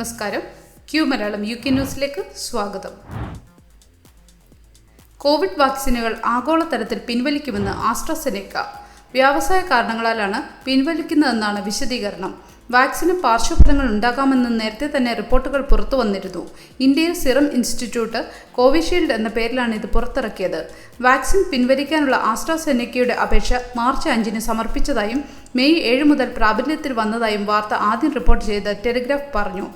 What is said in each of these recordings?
നമസ്കാരം. Q Malayalam UK ന്യൂസിലേക്ക് സ്വാഗതം. കോവിഡ് വാക്സിനുകൾ ആഗോളതലത്തിൽ പിൻവലിക്കുമെന്ന് ആസ്ട്രസെനെക്ക. വ്യാവസായ കാരണങ്ങളാലാണ് പിൻവലിക്കുന്നതെന്നാണ് വിശദീകരണം. വാക്സിന് പാർശ്വഫലങ്ങൾ ഉണ്ടാകാമെന്ന് നേരത്തെ തന്നെ റിപ്പോർട്ടുകൾ പുറത്തു വന്നിരുന്നു. ഇന്ത്യയിൽ സിറം ഇൻസ്റ്റിറ്റ്യൂട്ട് കോവിഷീൽഡ് എന്ന പേരിലാണ് ഇത് പുറത്തിറക്കിയത്. വാക്സിൻ പിൻവലിക്കാനുള്ള ആസ്ട്രസെനെക്കയുടെ അപേക്ഷ മാർച്ച് 5-ന് സമർപ്പിച്ചതായും മെയ് 7 മുതൽ പ്രാബല്യത്തിൽ വന്നതായും വാർത്ത ആദ്യം റിപ്പോർട്ട് ചെയ്ത ടെലിഗ്രാഫ് പറഞ്ഞു.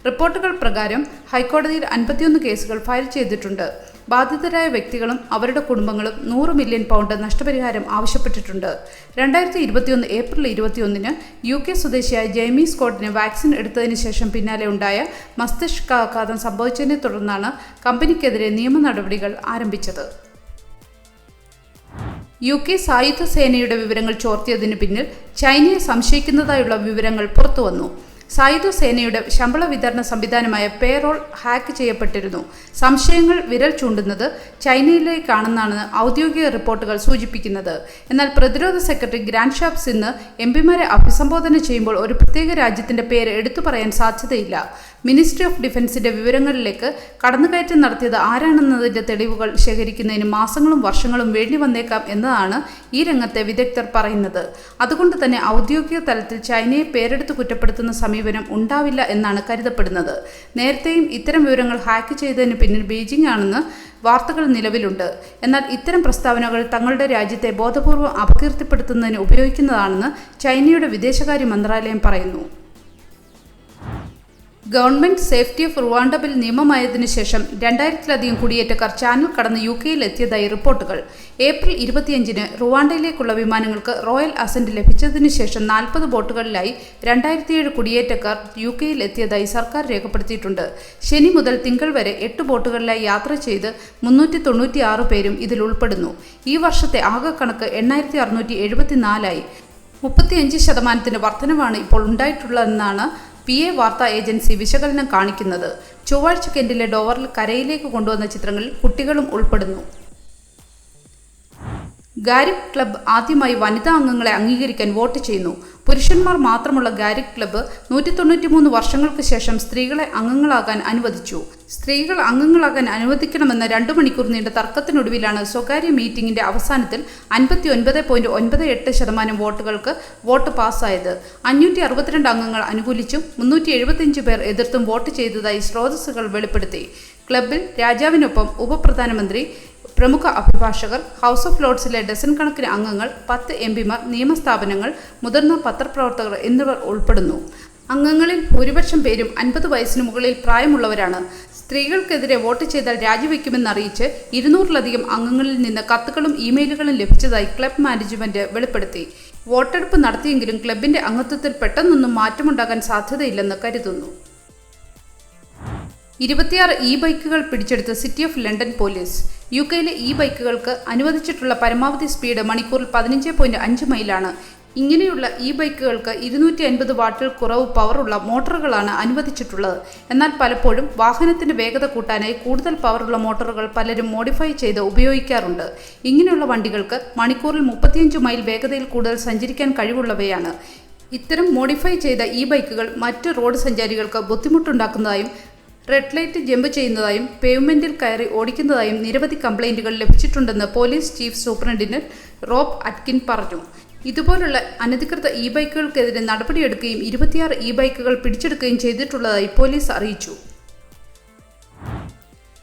റിപ്പോർട്ടുകൾ പ്രകാരം ഹൈക്കോടതിയിൽ 51 കേസുകൾ ഫയൽ ചെയ്തിട്ടുണ്ട്. ബാധിതരായ വ്യക്തികളും അവരുടെ കുടുംബങ്ങളും 100 മില്യൺ പൗണ്ട് നഷ്ടപരിഹാരം ആവശ്യപ്പെട്ടിട്ടുണ്ട്. 2021 ഏപ്രിൽ 21-ന് UK സ്വദേശിയായ ജെയ്മി സ്കോട്ടിന് വാക്സിൻ എടുത്തതിന് ശേഷം പിന്നാലെ ഉണ്ടായ മസ്തിഷ്കാഘാതം സംഭവിച്ചതിനെ തുടർന്നാണ് കമ്പനിക്കെതിരെ നിയമ നടപടികൾ ആരംഭിച്ചത്. UK സായുധ സേനയുടെ വിവരങ്ങൾ ചോർത്തിയതിന് പിന്നിൽ ചൈനയെ സംശയിക്കുന്നതായുള്ള വിവരങ്ങൾ പുറത്തുവന്നു. സായുധ സേനയുടെ ശമ്പള വിതരണ സംവിധാനമായ പേറോൾ ഹാക്ക് ചെയ്യപ്പെട്ടിരുന്നു. സംശയങ്ങൾ വിരൽ ചൂണ്ടുന്നത് ചൈനയിലേക്കാണെന്നാണ് ഔദ്യോഗിക റിപ്പോർട്ടുകൾ സൂചിപ്പിക്കുന്നത്. എന്നാൽ പ്രതിരോധ സെക്രട്ടറി ഗ്രാൻഡ് ഷാപ്സ് ഇന്ന് എംപിമാരെ അഭിസംബോധന ചെയ്യുമ്പോൾ ഒരു പ്രത്യേക രാജ്യത്തിന്റെ പേര് എടുത്തു പറയാൻ സാധ്യതയില്ല. മിനിസ്ട്രി ഓഫ് ഡിഫൻസിന്റെ വിവരങ്ങളിലേക്ക് കടന്നുകയറ്റം നടത്തിയത് ആരാണെന്നതിന്റെ തെളിവുകൾ ശേഖരിക്കുന്നതിന് മാസങ്ങളും വർഷങ്ങളും വേണ്ടി വന്നേക്കാം എന്നതാണ് ഈ രംഗത്തെ വിദഗ്ധർ പറയുന്നത്. അതുകൊണ്ട് തന്നെ ഔദ്യോഗിക തലത്തിൽ ചൈനയെ പേരെടുത്ത് കുറ്റപ്പെടുത്തുന്ന സമീപനം ഉണ്ടാവില്ല എന്നാണ് കരുതപ്പെടുന്നത്. നേരത്തെയും ഇത്തരം വിവരങ്ങൾ ഹാക്ക് ചെയ്തതിന് പിന്നിൽ ബീജിംഗ് ആണെന്ന് വാർത്തകൾ നിലവിലുണ്ട്. എന്നാൽ ഇത്തരം പ്രസ്താവനകൾ തങ്ങളുടെ രാജ്യത്തെ ബോധപൂർവം അപകീർത്തിപ്പെടുത്തുന്നതിന് ഉപയോഗിക്കുന്നതാണെന്ന് ചൈനയുടെ വിദേശകാര്യ മന്ത്രാലയം പറയുന്നു. Government safety of Rwanda bill നിയമമായതിനു ശേഷം 2000-ലധികം കുടിയേറ്റക്കാർ ചാനൽ കടന്ന് UK-യിൽ എത്തിയതായി റിപ്പോർട്ടുകൾ. ഏപ്രിൽ 25-ന് റുവാണ്ടയിലേക്കുള്ള വിമാനങ്ങൾക്ക് റോയൽ അസന്റ് ലഭിച്ചതിനു ശേഷം 40 ബോട്ടുകളിലായി 2007 കുടിയേറ്റക്കാർ UK-യിൽ എത്തിയതായി സർക്കാർ രേഖപ്പെടുത്തിയിട്ടുണ്ട്. ശനി മുതൽ തിങ്കൾ വരെ 8 ബോട്ടുകളിലായി യാത്ര ചെയ്ത് 396 പേരും ഇതിൽ ഉൾപ്പെടുന്നു. ഈ വർഷത്തെ ആകെ കണക്ക് 8674 35% വർധനവാണ് ഇപ്പോൾ ഉണ്ടായിട്ടുള്ളതെന്നാണ് PA വാർത്താ ഏജൻസി വിശകലനം കാണിക്കുന്നത്. ചൊവ്വാഴ്ച കെന്റിലെ ഡോവറിൽ കരയിലേക്ക് കൊണ്ടുവന്ന ചിത്രങ്ങളിൽ കുട്ടികളും ഉൾപ്പെടുന്നു. ഗാരിക് ക്ലബ്ബ് ആദ്യമായി വനിതാ അംഗങ്ങളെ അംഗീകരിക്കാൻ വോട്ട് ചെയ്യുന്നു. പുരുഷന്മാർ മാത്രമുള്ള ഗാരിക് ക്ലബ്ബ് 193 വർഷങ്ങൾക്ക് ശേഷം സ്ത്രീകളെ അംഗങ്ങളാകാൻ അനുവദിച്ചു. സ്ത്രീകൾ അംഗങ്ങളാകാൻ അനുവദിക്കണമെന്ന 2 മണിക്കൂർ നീണ്ട തർക്കത്തിനൊടുവിലാണ് സ്വകാര്യ മീറ്റിംഗിന്റെ അവസാനത്തിൽ 59.98% വോട്ടുകൾക്ക് വോട്ട് പാസ്സായത്. 562 അംഗങ്ങൾ അനുകൂലിച്ചും 375 പേർ എതിർത്തും വോട്ട് ചെയ്തതായി സ്രോതസ്സുകൾ വെളിപ്പെടുത്തി. ക്ലബ്ബിൽ രാജാവിനൊപ്പം ഉപപ്രധാനമന്ത്രി, പ്രമുഖ അഭിഭാഷകർ, ഹൗസ് ഓഫ് ലോർഡ്സിലെ ഡസൻ കണക്കിന് അംഗങ്ങൾ, 10 MPമാർ, നിയമസ്ഥാപനങ്ങൾ, മുതിർന്ന പത്രപ്രവർത്തകർ എന്നിവർ ഉൾപ്പെടുന്നു. അംഗങ്ങളിൽ ഭൂരിപക്ഷം പേരും 50 വയസ്സിന് മുകളിൽ പ്രായമുള്ളവരാണ്. സ്ത്രീകൾക്കെതിരെ വോട്ട് ചെയ്താൽ രാജിവെക്കുമെന്നറിയിച്ച് 200-ലധികം അംഗങ്ങളിൽ നിന്ന് കത്തുകളും ഇമെയിലുകളും ലഭിച്ചതായി ക്ലബ് മാനേജ്മെന്റ് വെളിപ്പെടുത്തി. വോട്ടെടുപ്പ് നടത്തിയെങ്കിലും ക്ലബിന്റെ അംഗത്വത്തിൽ പെട്ടെന്നൊന്നും മാറ്റമുണ്ടാകാൻ സാധ്യതയില്ലെന്ന് കരുതുന്നു. 26 ബൈക്കുകൾ പിടിച്ചെടുത്ത സിറ്റി ഓഫ് ലണ്ടൻ പോലീസ്. UK-യിലെ ബൈക്കുകൾക്ക് അനുവദിച്ചിട്ടുള്ള പരമാവധി സ്പീഡ് മണിക്കൂറിൽ 15.5 മൈലാണ്. ഇങ്ങനെയുള്ള ബൈക്കുകൾക്ക് 250 വാട്ടിൽ കുറവ് പവറുള്ള മോട്ടോറുകളാണ് അനുവദിച്ചിട്ടുള്ളത്. എന്നാൽ പലപ്പോഴും വാഹനത്തിന്റെ വേഗത കൂട്ടാനായി കൂടുതൽ പവറുള്ള മോട്ടോറുകൾ പലരും മോഡിഫൈ ചെയ്ത് ഉപയോഗിക്കാറുണ്ട്. ഇങ്ങനെയുള്ള വണ്ടികൾക്ക് മണിക്കൂറിൽ 35 മൈൽ വേഗതയിൽ കൂടുതൽ സഞ്ചരിക്കാൻ കഴിവുള്ളവയാണ്. ഇത്തരം മോഡിഫൈ ചെയ്ത ബൈക്കുകൾ മറ്റ് റോഡ് സഞ്ചാരികൾക്ക് ബുദ്ധിമുട്ടുണ്ടാക്കുന്നതായും റെഡ് ലൈറ്റ് ജമ്പ് ചെയ്യുന്നതായും പേവ്മെന്റിൽ കയറി ഓടിക്കുന്നതായും നിരവധി കംപ്ലൈന്റുകൾ ലഭിച്ചിട്ടുണ്ടെന്ന് പോലീസ് ചീഫ് സൂപ്രണ്ടിനന്റ് റോബ് അറ്റ്കിൻ പറഞ്ഞു. ഇതുപോലുള്ള അനധികൃത ബൈക്കുകൾക്കെതിരെ നടപടിയെടുക്കുകയും 26 ബൈക്കുകൾ പിടിച്ചെടുക്കുകയും ചെയ്തിട്ടുള്ളതായി പോലീസ് അറിയിച്ചു.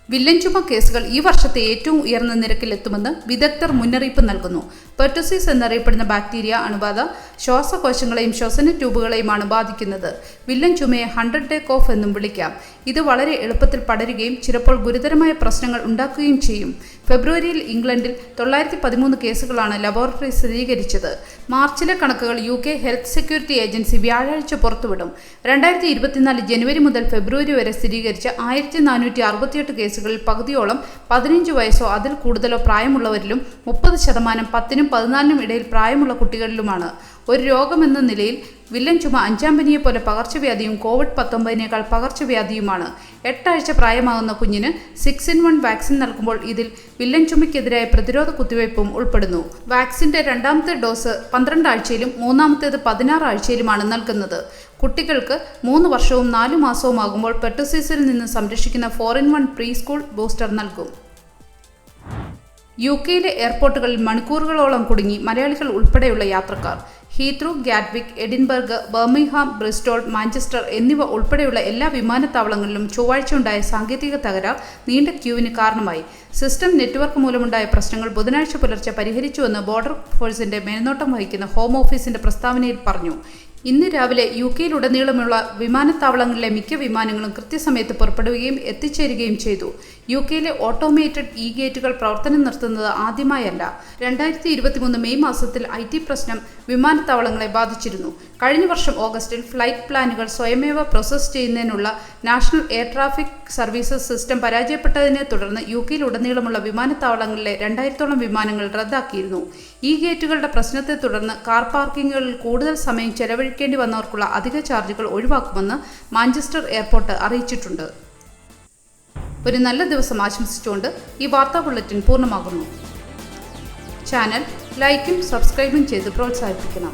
വില്ലൻ ചുമ കേസുകൾ ഈ വർഷത്തെ ഏറ്റവും ഉയർന്ന നിരക്കിലെത്തുമെന്ന് വിദഗ്ധർ മുന്നറിയിപ്പ് നൽകുന്നു. പെർട്ടുസിസ് എന്നറിയപ്പെടുന്ന ബാക്ടീരിയ അണുബാധ ശ്വാസകോശങ്ങളെയും ശ്വസന ട്യൂബുകളെയുമാണ് ബാധിക്കുന്നത്. വില്ലൻ ചുമയെ 100 ഡേ കോഫ് എന്നും വിളിക്കാം. ഇത് വളരെ എളുപ്പത്തിൽ പടരുകയും ചിലപ്പോൾ ഗുരുതരമായ പ്രശ്നങ്ങൾ ഉണ്ടാക്കുകയും ചെയ്യും. ഫെബ്രുവരിയിൽ ഇംഗ്ലണ്ടിൽ 913 കേസുകളാണ് ലബോറട്ടറി സ്ഥിരീകരിച്ചത്. മാർച്ചിലെ കണക്കുകൾ UK ഹെൽത്ത് സെക്യൂരിറ്റി ഏജൻസി വ്യാഴാഴ്ച പുറത്തുവിടും. 2024 ജനുവരി മുതൽ ഫെബ്രുവരി വരെ സ്ഥിരീകരിച്ച 1468 കേസുകളിൽ പകുതിയോളം 15 വയസ്സോ അതിൽ കൂടുതലോ പ്രായമുള്ളവരിലും 30% 10-നും 14 ഇടയിൽ പ്രായമുള്ള കുട്ടികളിലുമാണ്. ഒരു രോഗമെന്ന നിലയിൽ വില്ലൻ ചുമ 5ാം പനിയെപ്പോലെ പകർച്ചവ്യാധിയും കോവിഡ്-19 പകർച്ചവ്യാധിയുമാണ്. 8 ആഴ്ച പ്രായമാകുന്ന കുഞ്ഞിന് 6-in-1 വാക്സിൻ നൽകുമ്പോൾ ഇതിൽ വില്ലൻ ചുമയ്ക്കെതിരായ പ്രതിരോധ കുത്തിവയ്പും ഉൾപ്പെടുന്നു. വാക്സിന്റെ 2ാമത്തെ ഡോസ് 12 ആഴ്ചയിലും 3ാമത്തേത് 16 ആഴ്ചയിലുമാണ് നൽകുന്നത്. കുട്ടികൾക്ക് 3 വർഷവും 4 മാസവും ആകുമ്പോൾ പെർട്ടുസിസിൽ നിന്ന് സംരക്ഷിക്കുന്ന 4-in-1 പ്രീ സ്കൂൾ ബൂസ്റ്റർ നൽകും. യുകെയിലെ എയർപോർട്ടുകളിൽ മണിക്കൂറുകളോളം കുടുങ്ങി മലയാളികൾ ഉൾപ്പെടെയുള്ള യാത്രക്കാർ. Heathrow, Gatwick, Edinburgh, Birmingham, Bristol, Manchester എന്നിവ ഉൾപ്പെടെയുള്ള എല്ലാ വിമാനത്താവളങ്ങളിലും ചൊവ്വാഴ്ച ഉണ്ടായ സാങ്കേതിക തകരാർ നീണ്ട ക്യൂവിന് കാരണമായി. സിസ്റ്റം നെറ്റ്വർക്ക് മൂലമുണ്ടായ പ്രശ്നങ്ങൾ ബുധനാഴ്ച പുലർച്ചെ പരിഹരിച്ചുവെന്ന് ബോർഡർ ഫോഴ്സിന്റെ മേൽനോട്ടം വഹിക്കുന്ന ഹോം ഓഫീസിന്റെ പ്രസ്താവനയിൽ പറഞ്ഞു. ഇന്ന് രാവിലെ യുകെയിലുടനീളമുള്ള വിമാനത്താവളങ്ങളിലെ മിക്ക വിമാനങ്ങളും കൃത്യസമയത്ത് പുറപ്പെടുകയും എത്തിച്ചേരുകയും ചെയ്തു. യുകെയിലെ ഓട്ടോമേറ്റഡ് ഗേറ്റുകൾ പ്രവർത്തനം നിർത്തുന്നത് ആദ്യമായല്ല. 2023 മെയ് മാസത്തിൽ IT പ്രശ്നം വിമാനത്താവളങ്ങളെ ബാധിച്ചിരുന്നു. കഴിഞ്ഞ വർഷം ഓഗസ്റ്റിൽ ഫ്ലൈറ്റ് പ്ലാനുകൾ സ്വയമേവ പ്രോസസ് ചെയ്യുന്നതിനുള്ള national air traffic services system പരാജയപ്പെട്ടതിനെ തുടർന്ന് യുകെയിലുടനീളമുള്ള വിമാനത്താവളങ്ങളിലെ 2000-ഓളം വിമാനങ്ങൾ റദ്ദാക്കിയിരുന്നു. ഗേറ്റുകളുടെ പ്രശ്നത്തെ തുടർന്ന് കാർ പാർക്കിങ്ങുകളിൽ കൂടുതൽ സമയം ചെലവഴിക്കേണ്ടി വന്നവർക്കുള്ള അധിക ചാർജുകൾ ഒഴിവാക്കുമെന്ന് മാഞ്ചസ്റ്റർ എയർപോർട്ട് അറിയിച്ചിട്ടുണ്ട്. ഒരു നല്ല ദിവസം ആശംസിച്ചുകൊണ്ട് ഈ വാർത്താ ബുള്ളറ്റിൻ പൂർണ്ണമാകുന്നു. ചാനൽ ലൈക്കും സബ്സ്ക്രൈബും ചെയ്ത് പ്രോത്സാഹിപ്പിക്കണം.